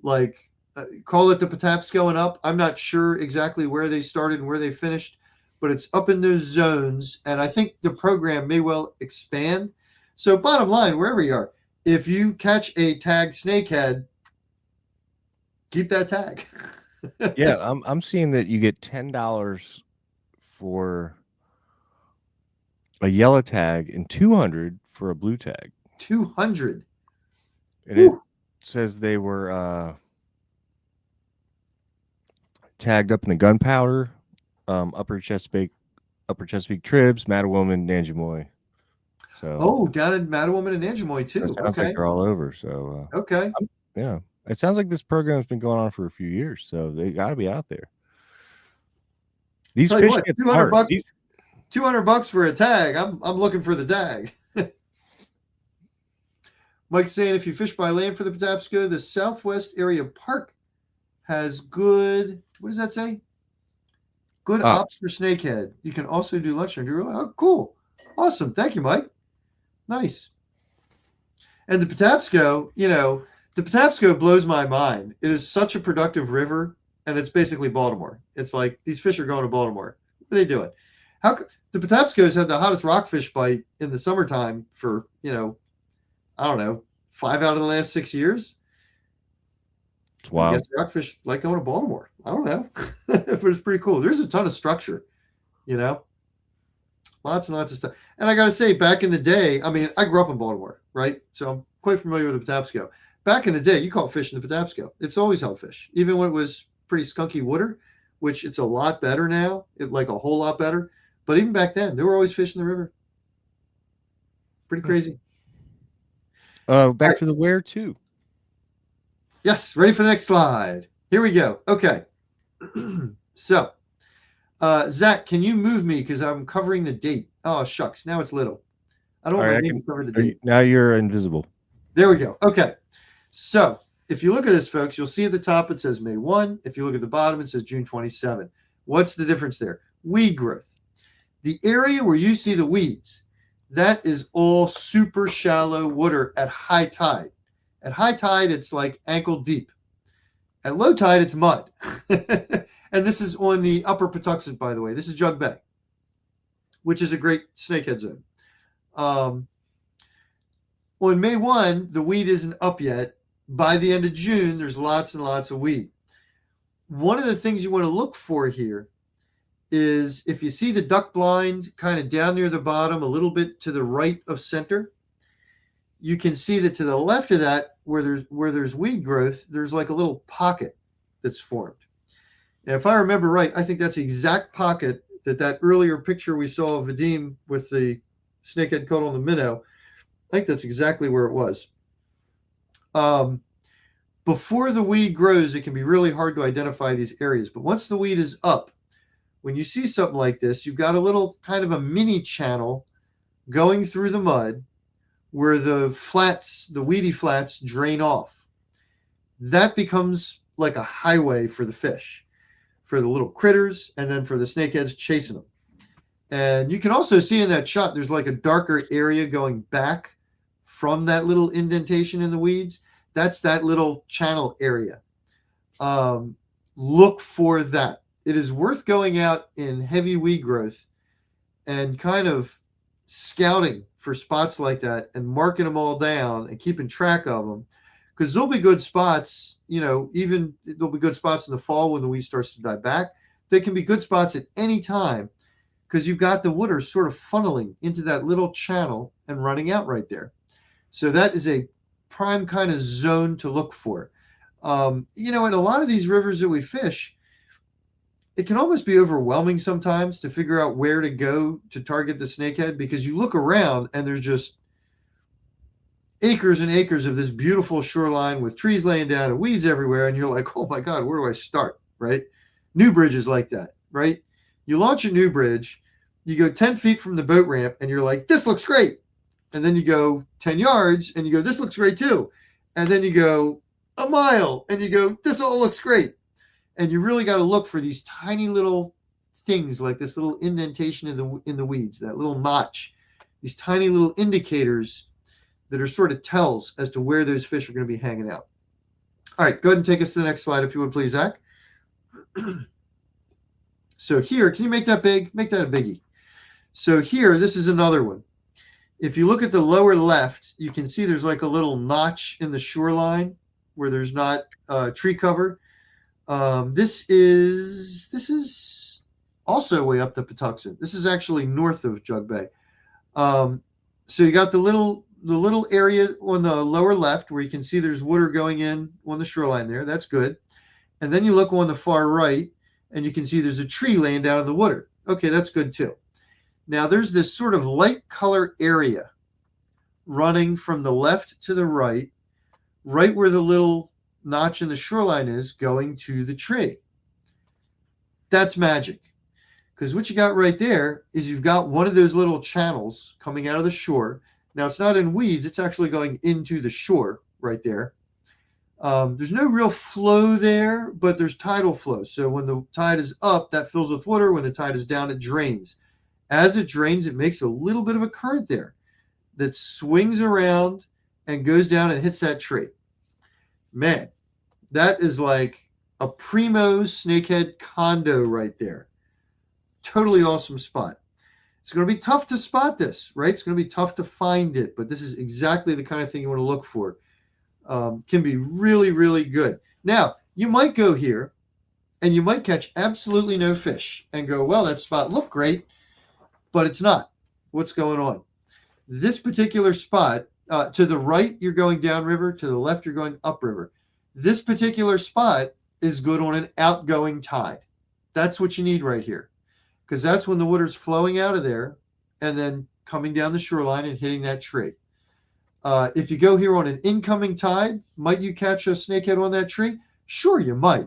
like call it the Patapsco and up. I'm not sure exactly where they started and where they finished, but it's up in those zones. And I think the program may well expand. So bottom line, wherever you are, if you catch a tagged snakehead, keep that tag. Yeah, I'm seeing that you get $10 for a yellow tag and $200 for a blue tag. 200. And it says they were tagged up in the gunpowder, upper Chesapeake tribs, Mattawoman, Nanjemoy. So Oh, down in Mattawoman and Angemoy it too. sounds like Okay. they're all over. So Okay. yeah, it sounds like this program's been going on for a few years, so they got to be out there. These Tell you fish what, get 200 smart. bucks, $200 for a tag. I'm looking for the tag. Mike's saying if you fish by land for the Patapsco, the Southwest Area Park has good, what does that say? Good ops for snakehead. You can also do lunchtime. Oh, cool. Awesome. Thank you, Mike. Nice. And the Patapsco, the Patapsco blows my mind. It is such a productive river, and it's basically Baltimore. It's like these fish are going to Baltimore. What are they doing? The Patapsco's had the hottest rockfish bite in the summertime for, I don't know, 5 out of the last 6 years. It's wild. I guess rockfish like going to Baltimore. I don't know, but it's pretty cool. There's a ton of structure, lots and lots of stuff. And I got to say, back in the day, I mean, I grew up in Baltimore, right? So I'm quite familiar with the Patapsco. Back in the day, you caught fish in the Patapsco. It's always held fish, even when it was pretty skunky water, which it's a lot better now, like a whole lot better. But even back then, there were always fish in the river. Pretty crazy. Back to the where to. Yes, ready for the next slide. Here we go. Okay. So, Zach, can you move me because I'm covering the date? Oh, shucks. Now it's little. I don't want my name to cover the date. Now you're invisible. There we go. Okay. So, if you look at this, folks, you'll see at the top it says May 1. If you look at the bottom, it says June 27. What's the difference there? Weed growth. The area where you see the weeds, that is all super shallow water at high tide. At high tide, it's like ankle deep. At low tide, it's mud. And this is on the upper Patuxent, by the way. This is Jug Bay, which is a great snakehead zone. On May 1, the weed isn't up yet. By the end of June, there's lots and lots of weed. One of the things you want to look for here is if you see the duck blind kind of down near the bottom, a little bit to the right of center, you can see that to the left of that, where there's weed growth, there's like a little pocket that's formed. And if I remember right, I think that's the exact pocket that earlier picture we saw of Vadim with the snakehead caught on the minnow. I think that's exactly where it was. Before the weed grows, it can be really hard to identify these areas. But once the weed is up, when you see something like this, you've got a little kind of a mini channel going through the mud where the flats, the weedy flats, drain off. That becomes like a highway for the fish, for the little critters, and then for the snakeheads chasing them. And you can also see in that shot, there's like a darker area going back from that little indentation in the weeds. That's that little channel area. Look for that. It is worth going out in heavy weed growth and kind of scouting for spots like that and marking them all down and keeping track of them, because there'll be good spots, even there'll be good spots in the fall when the weed starts to die back. There can be good spots at any time because you've got the water sort of funneling into that little channel and running out right there. So that is a prime kind of zone to look for. In a lot of these rivers that we fish, it can almost be overwhelming sometimes to figure out where to go to target the snakehead, because you look around and there's just acres and acres of this beautiful shoreline with trees laying down and weeds everywhere. And you're like, oh my God, where do I start? Right? New Bridge is like that, right? You launch a New Bridge, you go 10 feet from the boat ramp and you're like, this looks great. And then you go 10 yards and you go, this looks great too. And then you go a mile and you go, this all looks great. And you really got to look for these tiny little things like this little indentation in the weeds, that little notch, these tiny little indicators that are sort of tells as to where those fish are going to be hanging out. All right, go ahead and take us to the next slide if you would, please, Zach. So here, can you make that big? Make that a biggie. So here, this is another one. If you look at the lower left, you can see there's like a little notch in the shoreline where there's not tree cover. This is also way up the Patuxent. This is actually north of Jug Bay. So you got the little area on the lower left where you can see there's water going in on the shoreline there. That's good. And then you look on the far right and you can see there's a tree laying down in the water. Okay, that's good too. Now there's this sort of light color area running from the left to the right where the little notch in the shoreline is, going to the tree. That's magic. Because what you got right there is you've got one of those little channels coming out of the shore. Now, it's not in weeds. It's actually going into the shore right there. There's no real flow there, but there's tidal flow. So when the tide is up, that fills with water. When the tide is down, it drains. As it drains, it makes a little bit of a current there that swings around and goes down and hits that tree. Man, that is like a primo snakehead condo right there. Totally awesome spot. It's going to be tough to spot this, right? It's going to be tough to find it, but this is exactly the kind of thing you want to look for. Can be really, really good. Now, you might go here and you might catch absolutely no fish and go, well, that spot looked great, but it's not. What's going on? This particular spot, to the right, you're going downriver. To the left, you're going upriver. This particular spot is good on an outgoing tide. That's what you need right here, because that's when the water's flowing out of there and then coming down the shoreline and hitting that tree. If you go here on an incoming tide, might you catch a snakehead on that tree? Sure, you might,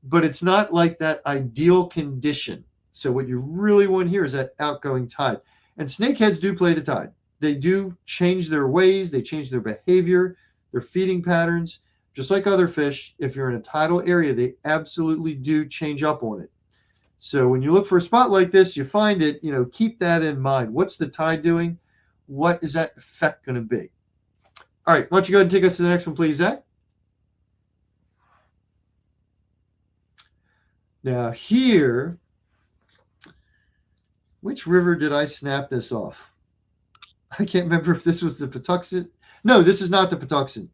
but it's not like that ideal condition. So what you really want here is that outgoing tide. And snakeheads do play the tide. They do change their ways. They change their behavior, their feeding patterns. Just like other fish, if you're in a tidal area, they absolutely do change up on it. So when you look for a spot like this, you find it, keep that in mind. What's the tide doing? What is that effect going to be? All right, why don't you go ahead and take us to the next one, please, Zach? Now here, which river did I snap this off? I can't remember if this was the Patuxent. No, this is not the Patuxent.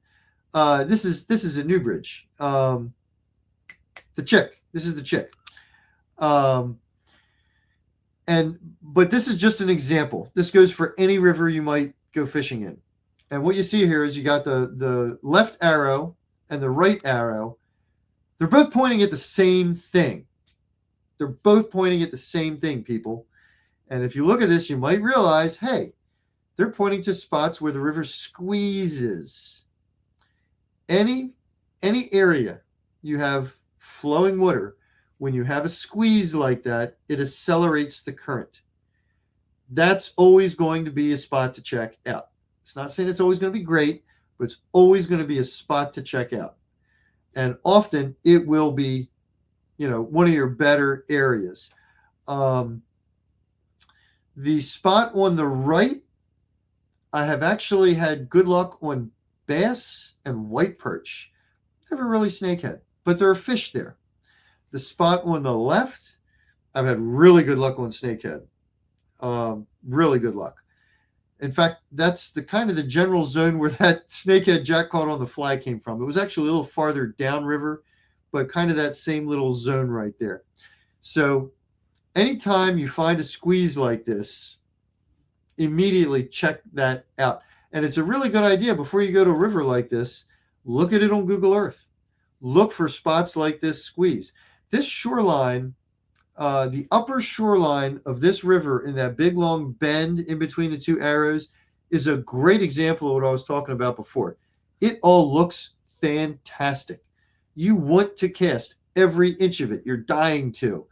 This is a Newbridge. The Chick. This is the Chick. But this is just an example. This goes for any river you might go fishing in. And what you see here is you got the left arrow and the right arrow. They're both pointing at the same thing. They're both pointing at the same thing, people. And if you look at this, you might realize, hey, they're pointing to spots where the river squeezes. Any area you have flowing water, when you have a squeeze like that, it accelerates the current. That's always going to be a spot to check out. It's not saying it's always going to be great, but it's always going to be a spot to check out. And often it will be, one of your better areas. The spot on the right, I have actually had good luck on bass and white perch. Never really snakehead, but there are fish there. The spot on the left, I've had really good luck on snakehead. Really good luck. In fact, that's the kind of the general zone where that snakehead Jack caught on the fly came from. It was actually a little farther downriver, but kind of that same little zone right there. So anytime you find a squeeze like this, immediately check that out. And it's a really good idea before you go to a river like this, look at it on Google Earth. Look for spots like this squeeze. This shoreline, the upper shoreline of this river in that big long bend in between the two arrows is a great example of what I was talking about before. It all looks fantastic. You want to cast every inch of it. You're dying to.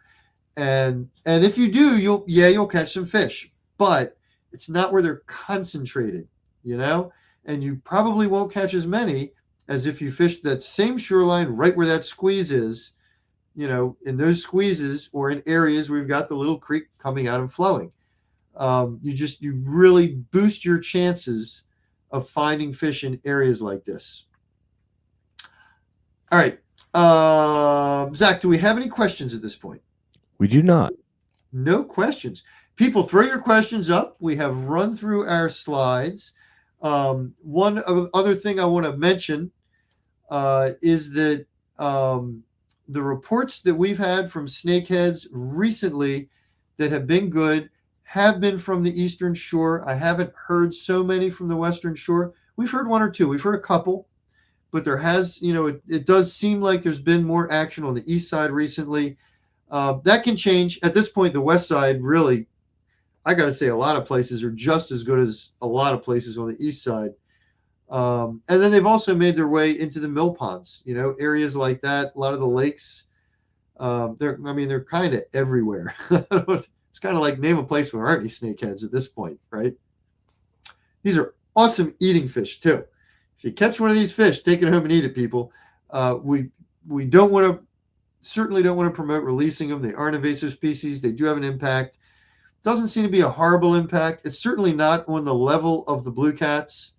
And if you do, you'll catch some fish, but it's not where they're concentrated, and you probably won't catch as many as if you fished that same shoreline right where that squeeze is, in those squeezes or in areas where you've got the little creek coming out and flowing. You really boost your chances of finding fish in areas like this. All right. Zach, do we have any questions at this point? We do not. No questions. People, throw your questions up. We have run through our slides. One other thing I want to mention is that the reports that we've had from snakeheads recently that have been good have been from the eastern shore. I haven't heard so many from the western shore. We've heard one or two. We've heard a couple, but there has, it does seem like there's been more action on the east side recently. That can change. At this point, the west side really, I got to say, a lot of places are just as good as a lot of places on the east side. And then they've also made their way into the mill ponds, areas like that. A lot of the lakes, they're kind of everywhere. It's kind of like name a place where there aren't any snakeheads at this point, right? These are awesome eating fish too. If you catch one of these fish, take it home and eat it, people. We certainly don't want to promote releasing them. They are an invasive species. They do have an impact. Doesn't seem to be a horrible impact. It's certainly not on the level of the blue cats.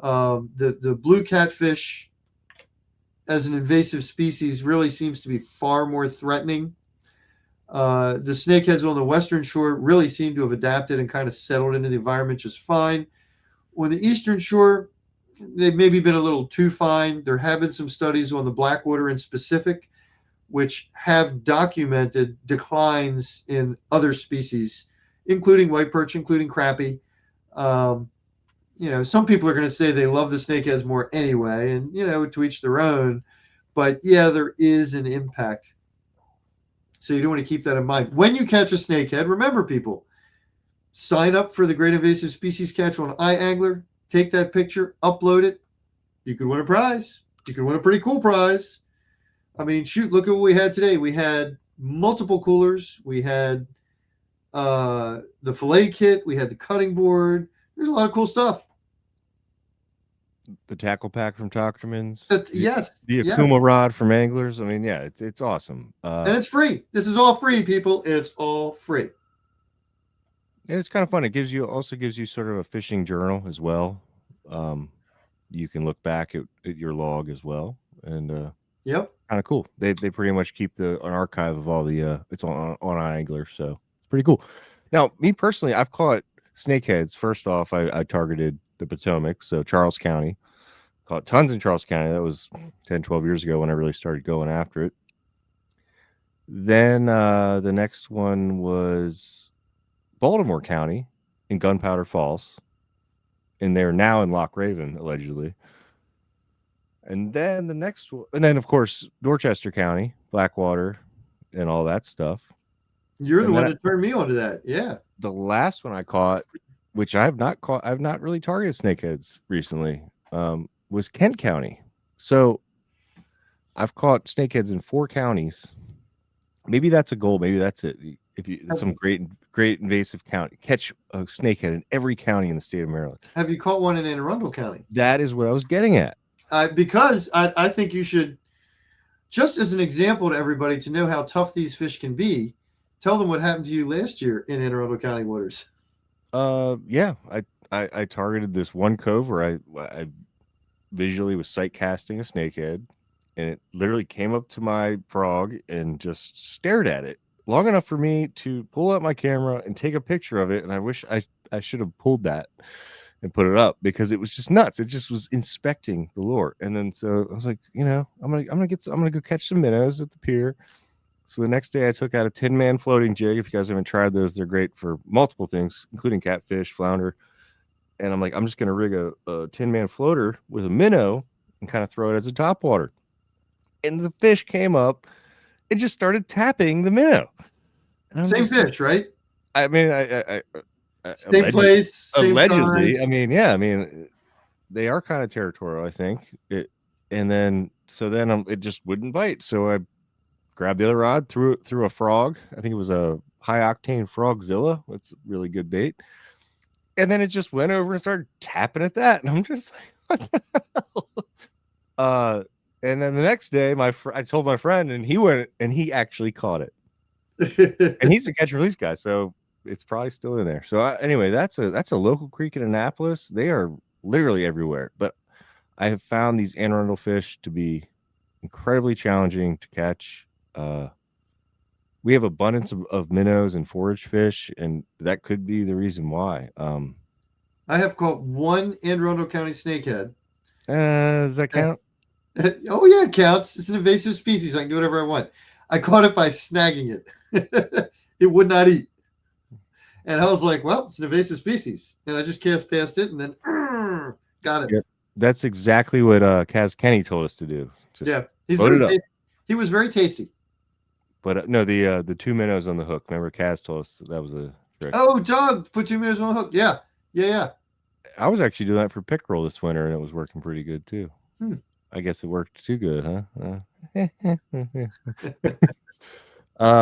The blue catfish as an invasive species really seems to be far more threatening. The snakeheads on the western shore really seem to have adapted and kind of settled into the environment just fine. On the eastern shore, they've maybe been a little too fine. There have been some studies on the Blackwater in specific, which have documented declines in other species, including white perch, including crappie. Some people are going to say they love the snakeheads more anyway, and, to each their own. But, yeah, there is an impact. So you do want to keep that in mind. When you catch a snakehead, remember, people, sign up for the Great Invasive Species Catch on iAngler. Take that picture, upload it. You could win a prize. You could win a pretty cool prize. I mean, shoot, look at what we had today. We had multiple coolers. We had the fillet kit. We had the cutting board. There's a lot of cool stuff. The tackle pack from Tockerman's. Yes. The Akuma rod from Anglers. I mean, yeah, it's awesome. And it's free. This is all free, people. It's all free. And it's kind of fun. It also gives you sort of a fishing journal as well. You can look back at your log as well, and yep, kind of cool. They pretty much keep an archive of all the it's on Angler, so it's pretty cool. Now, me personally, I've caught snakeheads. First off, I targeted the Potomac, so Charles County. Caught tons in Charles County. That was 10, 12 years ago when I really started going after it. Then the next one was Baltimore County in Gunpowder Falls, and they're now in Loch Raven, allegedly. And then the next one, and then of course Dorchester County, Blackwater, and all that stuff. You're the one that turned me onto that. Yeah. The last one I caught, which I've not really targeted snakeheads recently, was Kent County. So I've caught snakeheads in 4 counties. Maybe that's a goal. Maybe that's it. If you some great invasive county, catch a snakehead in every county in the state of Maryland. Have you caught one in Anne Arundel County? That is what I was getting at. Because I think you should, just as an example to everybody to know how tough these fish can be, tell them what happened to you last year in Anne Arundel County waters. Yeah, I targeted this one cove where I visually was sight casting a snakehead, and it literally came up to my frog and just stared at it long enough for me to pull out my camera and take a picture of it. And I wish I should have pulled that and put it up, because it was just nuts. It just was inspecting the lure. And then so I was like, I'm gonna go catch some minnows at the pier. So the next day I took out a 10-man floating jig. If you guys haven't tried those, they're great for multiple things, including catfish, flounder. And I'm like, I'm just gonna rig a 10-man floater with a minnow and kind of throw it as a topwater. And the fish came up and just started tapping the minnow. Same fish, right? I mean, same place, same allegedly. size. I mean, yeah. I mean, they are kind of territorial, I think. And then it just wouldn't bite. So I grabbed the other rod, threw it through a frog. I think it was a high octane Frogzilla. That's really good bait. And then it just went over and started tapping at that. And I'm just like, what the hell? And then the next day, I told my friend, and he went and he actually caught it. And he's a catch and release guy, so it's probably still in there. So anyway, that's a local creek in Annapolis. They are literally everywhere. But I have found these Anne Arundel fish to be incredibly challenging to catch. We have abundance of minnows and forage fish, and that could be the reason why. I have caught one Anne Arundel County snakehead. Does that count? Oh yeah, it counts. It's an invasive species. I can do whatever I want. I caught it by snagging it. It would not eat. And I was like, well, it's an invasive species. And I just cast past it and then got it. Yep. That's exactly what Kaz Kenny told us to do. Just he was very tasty. But no, the 2 minnows on the hook. Remember, Kaz told us that was a trick. Oh, Doug, put 2 minutes on the hook. Yeah. I was actually doing that for pickerel this winter, and it was working pretty good too. I guess it worked too good, huh?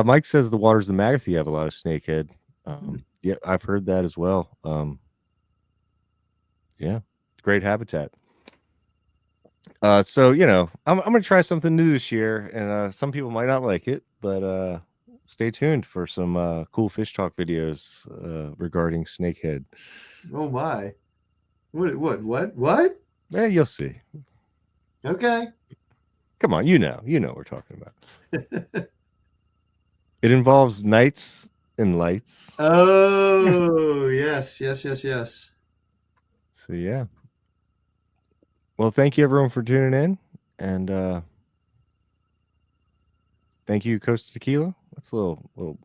Mike says the waters of Magathie have a lot of snakehead. Yeah, I've heard that as well. Yeah, great habitat. So I'm gonna try something new this year, and some people might not like it, but stay tuned for some cool fish talk videos regarding snakehead. Oh my. What? Yeah, you'll see. Okay. Come on, you know what we're talking about. It involves nights and lights. Oh, yes. So yeah. Well, thank you everyone for tuning in, and thank you, Costa Tequila. That's a little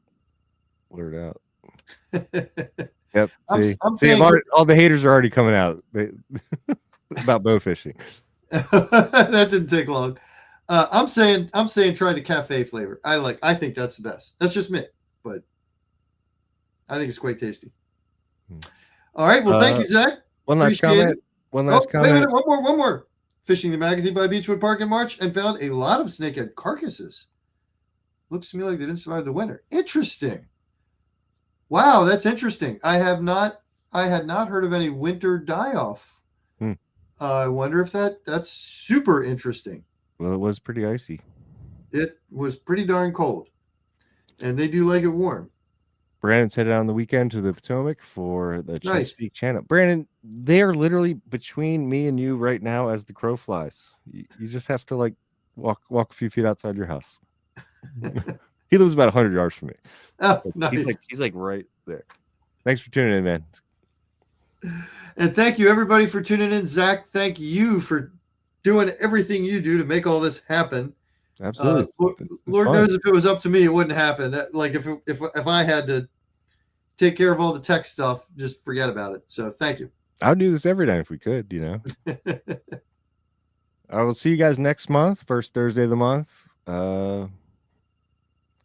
blurred out. Yep. See, I'm see, saying all the haters are already coming out about bow fishing. that didn't take long. I'm saying try the cafe flavor. I think that's the best. That's just me, but I think it's quite tasty. All right. Well, thank you, Zach. One last Appreciate comment. it. One last comment. Wait a minute. One more. Fishing the Magathie by Beechwood Park in March and found a lot of snakehead carcasses. Looks to me like they didn't survive the winter. Interesting. Wow, that's interesting. I had not heard of any winter die-off. I wonder if that's super interesting. Well, it was pretty icy. It was pretty darn cold, and they do like it warm. Brandon's headed on the weekend to the Potomac for the Chesapeake Channa. Brandon, they are literally between me and you right now as the crow flies. You just have to like walk a few feet outside your house. He lives about 100 yards from me. Oh, nice. He's like right there. Thanks for tuning in, man. And thank you everybody for tuning in. Zach, thank you for doing everything you do to make all this happen. Absolutely. Lord knows if it was up to me, it wouldn't happen. Like if I had to take care of all the tech stuff, just forget about it. So thank you. I would do this every night if we could, I will see you guys next month, first Thursday of the month.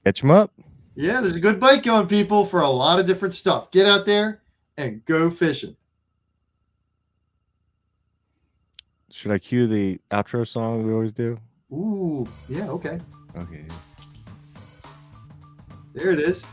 Catch them up. Yeah, there's a good bite going, people, for a lot of different stuff. Get out there and go fishing. Should I cue the outro song we always do? Ooh, yeah, okay. Okay. There it is.